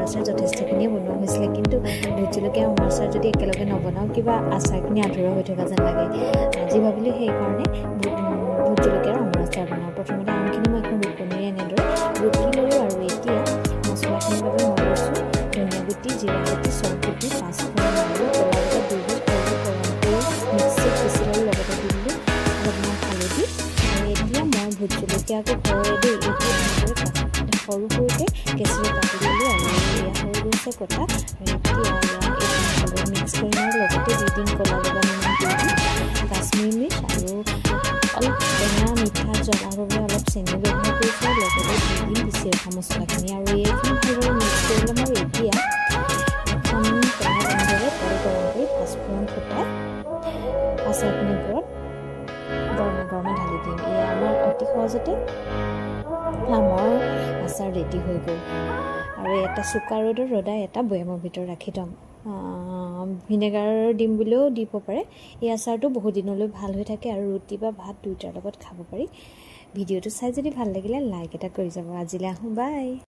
আচাৰ যথেষ্টখিনি বনোৱা হৈছিলে কিন্তু ভোট জলকীয়া আমৰ আচাৰ যদি একেলগে নবনাওঁ কিবা আচাৰখিনি আধৰুৱা হৈ থকা যেন লাগে আজি ভাবিলোঁ সেইকাৰণে ভোট জলকীয়াৰ আমৰ আচাৰ বনাওঁ প্ৰথমতে আমখিনি মই এখন ৰুকনিৰে এনেদৰে ৰুকি ল'লোঁ আৰু এতিয়া মছলাখিনিৰ বাবে মই লৈছোঁ ধনিয়া গুটি জিৰা গুটি চব গুটি পাঁচফোৰণ আৰু ক'লা বগা দুবিধ আৰু গৰম কৰি মিক্সিত পিচি লৈ লগতে দি দিলোঁ অলপমান হালধি আৰু এতিয়া মই ভোট জলকীয়াটো ঘৰৰে দেই এইটো এনেদৰে সৰু সৰুকৈ কেঁচিৰে কাটি দিলোঁ আৰু এয়া হৈ গৈছে কথা আৰু এতিয়া এইটো মিক্স কৰি আৰু লগতে দি দিম ক'লা বগা নিমখ দি দিম কাশ্মীৰ মিৰ্চ আৰু অলপ টেঙা মিঠা জ্বলাৰ বাবে অলপ চেনি ব্যৱহাৰ কৰিছোঁ আৰু লগতে দি দিম পিচি ৰখা মছলাখিনি আৰু এইখিনি ভালদৰে মিক্স কৰি ল'ম আৰু এতিয়া এখন কেৰাহীত এনেদৰে তেল গৰম কৰি পাঁচফোৰণ ফুটাই আচাৰখিনিৰ ওপৰত গৰমে গৰমে ঢালি দিম এয়া আমাৰ অতি সহজতে আমৰ আচাৰ ৰেডি হৈ গ'ল আৰু এটা চোকা ৰ'দত ৰ'দাই এটা বৈয়ামৰ ভিতৰত ৰাখি থ'ম ভিনেগাৰ দিম বুলিও দিব পাৰে এই আচাৰটো বহুত দিনলৈ ভাল হৈ থাকে আৰু ৰুটি বা ভাত দুয়োটাৰ লগত খাব পাৰি ভিডিঅ'টো চাই যদি ভাল লাগিলে লাইক এটা কৰি যাব আজিলৈ আহোঁ বাই